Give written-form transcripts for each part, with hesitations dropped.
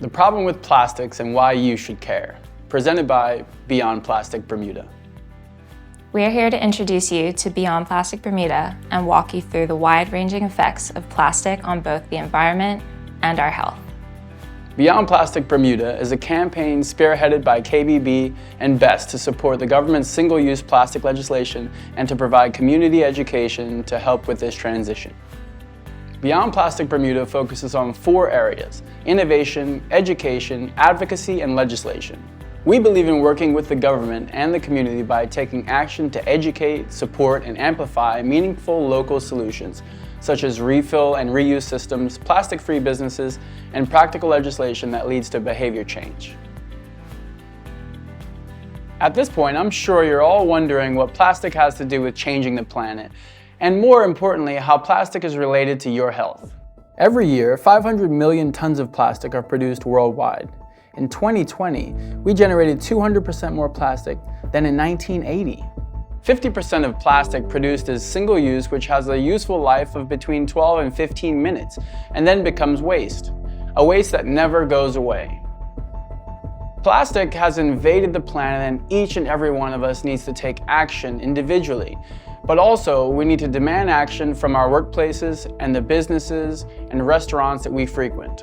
The problem with plastics and why you should care. Presented by Beyond Plastic Bermuda. We are here to introduce you to Beyond Plastic Bermuda and walk you through the wide-ranging effects of plastic on both the environment and our health. Beyond Plastic Bermuda is a campaign spearheaded by KBB and BEST to support the government's single-use plastic legislation and to provide community education to help with this transition. Beyond Plastic Bermuda focuses on 4 areas: innovation, education, advocacy, and legislation. We believe in working with the government and the community by taking action to educate, support, and amplify meaningful local solutions, such as refill and reuse systems, plastic-free businesses, and practical legislation that leads to behavior change. At this point, I'm sure you're all wondering what plastic has to do with changing the planet, and more importantly, how plastic is related to your health. Every year, 500 million tons of plastic are produced worldwide. In 2020, we generated 200% more plastic than in 1980. 50% of plastic produced is single-use, which has a useful life of between 12 and 15 minutes, and then becomes waste. A waste that never goes away. Plastic has invaded the planet, and each and every one of us needs to take action individually. But also, we need to demand action from our workplaces and the businesses and restaurants that we frequent.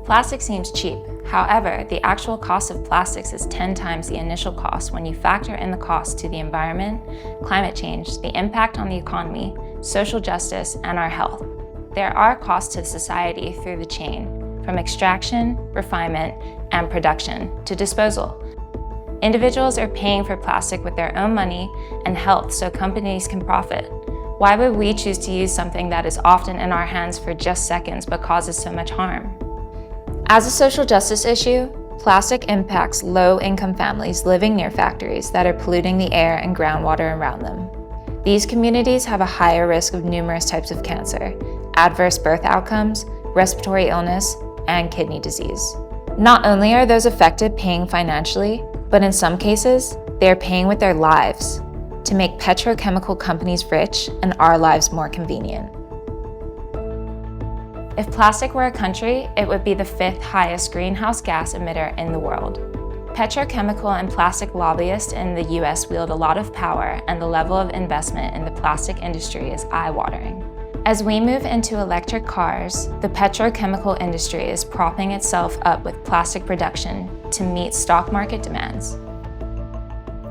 Plastic seems cheap. However, the actual cost of plastics is 10 times the initial cost when you factor in the cost to the environment, climate change, the impact on the economy, social justice, and our health. There are costs to society through the chain, from extraction, refinement, and production to disposal. Individuals are paying for plastic with their own money and health so companies can profit. Why would we choose to use something that is often in our hands for just seconds but causes so much harm? As a social justice issue, plastic impacts low-income families living near factories that are polluting the air and groundwater around them. These communities have a higher risk of numerous types of cancer, adverse birth outcomes, respiratory illness, and kidney disease. Not only are those affected paying financially, but in some cases, they are paying with their lives to make petrochemical companies rich and our lives more convenient. If plastic were a country, it would be the 5th highest greenhouse gas emitter in the world. Petrochemical and plastic lobbyists in the US wield a lot of power, and the level of investment in the plastic industry is eye-watering. As we move into electric cars, the petrochemical industry is propping itself up with plastic production to meet stock market demands.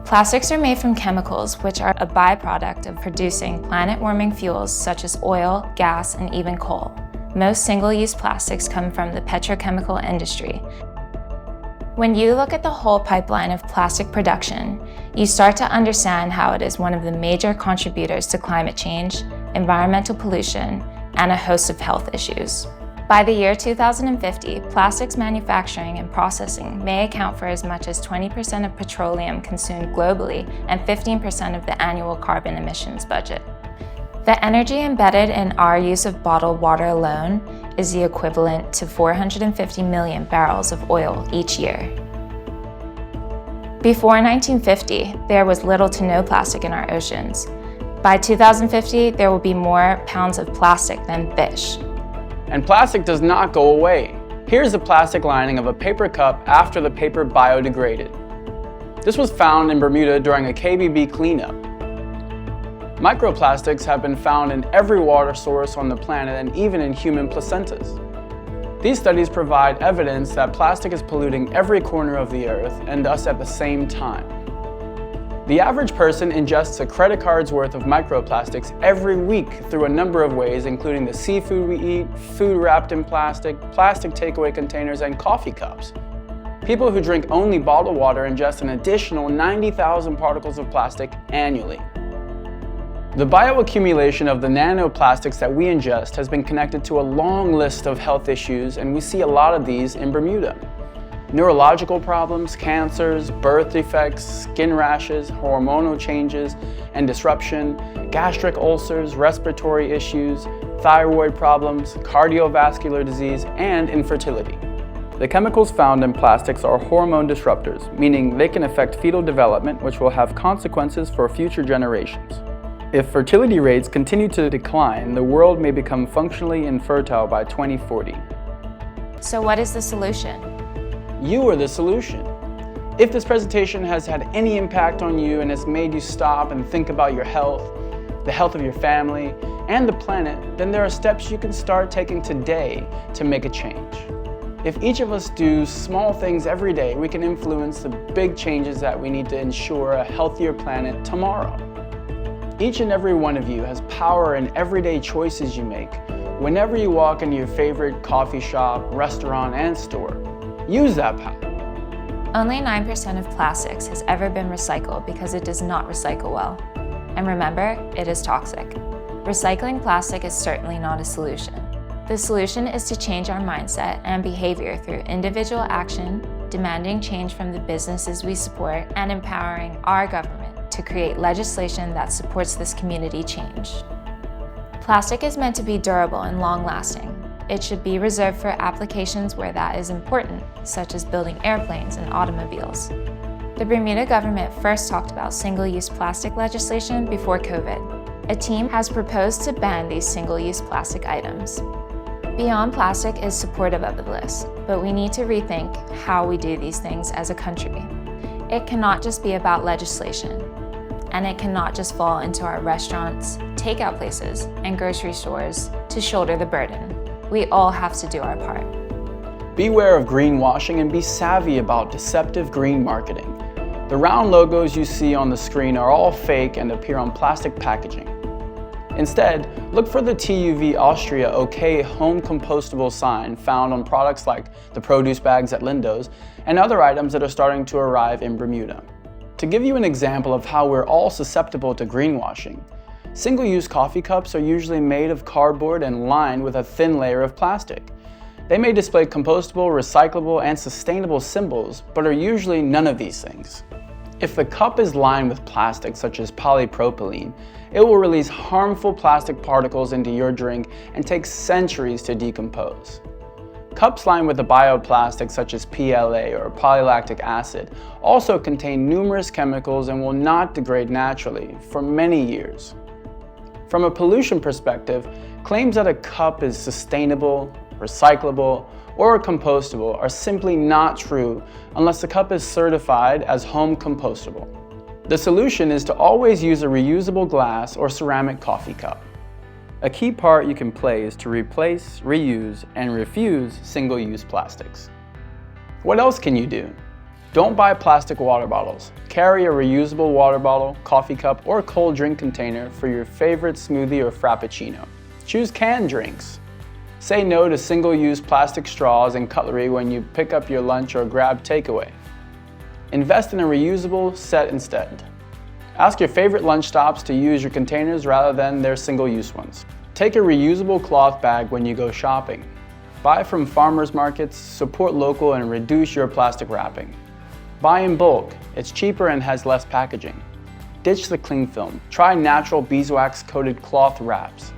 Plastics are made from chemicals, which are a byproduct of producing planet-warming fuels such as oil, gas, and even coal. Most single-use plastics come from the petrochemical industry. When you look at the whole pipeline of plastic production, you start to understand how it is one of the major contributors to climate change, environmental pollution, and a host of health issues. By the year 2050, plastics manufacturing and processing may account for as much as 20% of petroleum consumed globally and 15% of the annual carbon emissions budget. The energy embedded in our use of bottled water alone is the equivalent to 450 million barrels of oil each year. Before 1950, there was little to no plastic in our oceans. By 2050, there will be more pounds of plastic than fish. And plastic does not go away. Here's the plastic lining of a paper cup after the paper biodegraded. This was found in Bermuda during a KBB cleanup. Microplastics have been found in every water source on the planet and even in human placentas. These studies provide evidence that plastic is polluting every corner of the earth and us at the same time. The average person ingests a credit card's worth of microplastics every week through a number of ways, including the seafood we eat, food wrapped in plastic, plastic takeaway containers, and coffee cups. People who drink only bottled water ingest an additional 90,000 particles of plastic annually. The bioaccumulation of the nanoplastics that we ingest has been connected to a long list of health issues, and we see a lot of these in Bermuda. Neurological problems, cancers, birth defects, skin rashes, hormonal changes and disruption, gastric ulcers, respiratory issues, thyroid problems, cardiovascular disease, and infertility. The chemicals found in plastics are hormone disruptors, meaning they can affect fetal development, which will have consequences for future generations. If fertility rates continue to decline, the world may become functionally infertile by 2040. So what is the solution? You are the solution. If this presentation has had any impact on you and has made you stop and think about your health, the health of your family, and the planet, then there are steps you can start taking today to make a change. If each of us do small things every day, we can influence the big changes that we need to ensure a healthier planet tomorrow. Each and every one of you has power in everyday choices you make. Whenever you walk into your favorite coffee shop, restaurant, and store, use that power. Only 9% of plastics has ever been recycled because it does not recycle well. And remember, it is toxic. Recycling plastic is certainly not a solution. The solution is to change our mindset and behavior through individual action, demanding change from the businesses we support, and empowering our government to create legislation that supports this community change. Plastic is meant to be durable and long-lasting. It should be reserved for applications where that is important, such as building airplanes and automobiles. The Bermuda government first talked about single-use plastic legislation before COVID. A team has proposed to ban these single-use plastic items. Beyond Plastic is supportive of this, but we need to rethink how we do these things as a country. It cannot just be about legislation, and it cannot just fall into our restaurants, takeout places, and grocery stores to shoulder the burden. We all have to do our part. Beware of greenwashing and be savvy about deceptive green marketing. The round logos you see on the screen are all fake and appear on plastic packaging. Instead, look for the TUV Austria OK home compostable sign found on products like the produce bags at Lindo's and other items that are starting to arrive in Bermuda. To give you an example of how we're all susceptible to greenwashing, single-use coffee cups are usually made of cardboard and lined with a thin layer of plastic. They may display compostable, recyclable, and sustainable symbols, but are usually none of these things. If the cup is lined with plastic such as polypropylene, it will release harmful plastic particles into your drink and take centuries to decompose. Cups lined with a bioplastic such as PLA or polylactic acid also contain numerous chemicals and will not degrade naturally for many years. From a pollution perspective, claims that a cup is sustainable, recyclable, or compostable are simply not true unless the cup is certified as home compostable. The solution is to always use a reusable glass or ceramic coffee cup. A key part you can play is to replace, reuse, and refuse single-use plastics. What else can you do? Don't buy plastic water bottles. Carry a reusable water bottle, coffee cup, or cold drink container for your favorite smoothie or frappuccino. Choose canned drinks. Say no to single-use plastic straws and cutlery when you pick up your lunch or grab takeaway. Invest in a reusable set instead. Ask your favorite lunch stops to use your containers rather than their single-use ones. Take a reusable cloth bag when you go shopping. Buy from farmers markets, support local, and reduce your plastic wrapping. Buy in bulk, it's cheaper and has less packaging. Ditch the cling film, try natural beeswax-coated cloth wraps.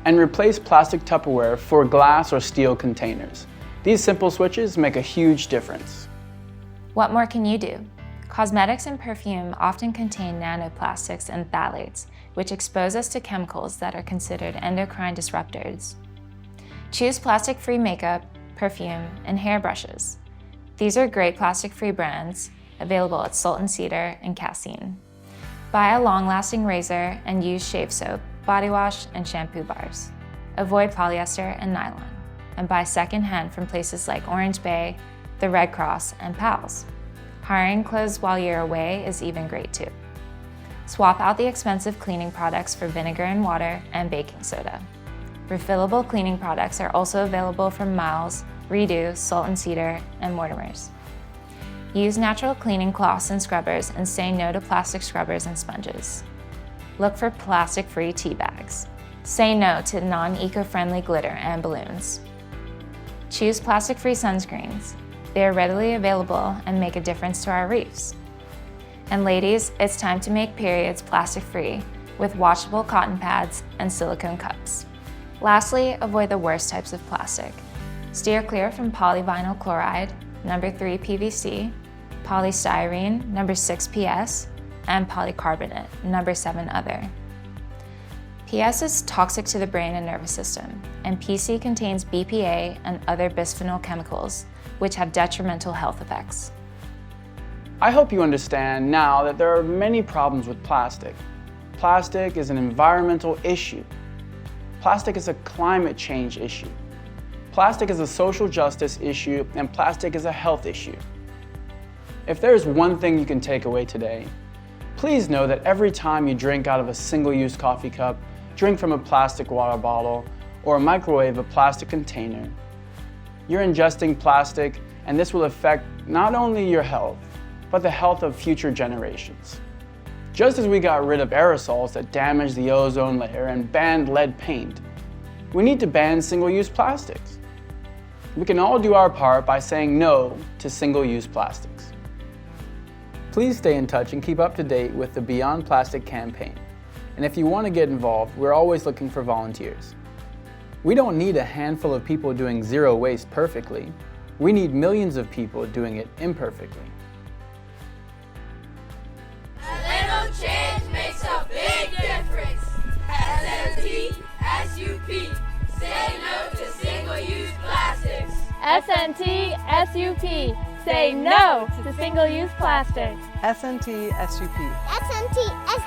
And replace plastic Tupperware for glass or steel containers. These simple switches make a huge difference. What more can you do? Cosmetics and perfume often contain nanoplastics and phthalates, which expose us to chemicals that are considered endocrine disruptors. Choose plastic-free makeup, perfume, and hairbrushes. These are great plastic-free brands available at Salt & Cedar and Cassine. Buy a long-lasting razor and use shave soap, body wash, and shampoo bars. Avoid polyester and nylon, and buy second-hand from places like Orange Bay, the Red Cross, and PALS. Hiring clothes while you're away is even great too. Swap out the expensive cleaning products for vinegar and water and baking soda. Refillable cleaning products are also available from Miles, Redo, Salt & Cedar, and Mortimer's. Use natural cleaning cloths and scrubbers and say no to plastic scrubbers and sponges. Look for plastic-free tea bags. Say no to non-eco-friendly glitter and balloons. Choose plastic-free sunscreens. They are readily available and make a difference to our reefs. And ladies, it's time to make periods plastic-free with washable cotton pads and silicone cups. Lastly, avoid the worst types of plastic. Steer clear from polyvinyl chloride, number 3 PVC, polystyrene, number 6 PS, and polycarbonate, number 7 other. PS is toxic to the brain and nervous system, and PC contains BPA and other bisphenol chemicals, which have detrimental health effects. I hope you understand now that there are many problems with plastic. Plastic is an environmental issue. Plastic is a climate change issue. Plastic is a social justice issue, and plastic is a health issue. If there is one thing you can take away today, please know that every time you drink out of a single-use coffee cup, drink from a plastic water bottle, or microwave a plastic container, you're ingesting plastic, and this will affect not only your health, but the health of future generations. Just as we got rid of aerosols that damage the ozone layer and banned lead paint, we need to ban single-use plastics. We can all do our part by saying no to single-use plastics. Please stay in touch and keep up to date with the Beyond Plastic campaign. And if you want to get involved, we're always looking for volunteers. We don't need a handful of people doing zero waste perfectly. We need millions of people doing it imperfectly. Change makes a big difference. SNT, SUP, say no to single-use plastics. SNT, SUP, say no to single-use plastics. SNT, SUP. SNT,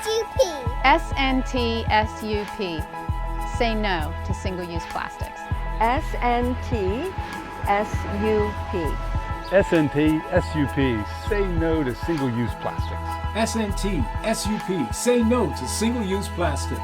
SUP. SNT, SUP, say no to single-use plastics. SNT, SUP. SNT, SUP, say no to single-use plastics. SNT, SUP, say no to single-use plastic.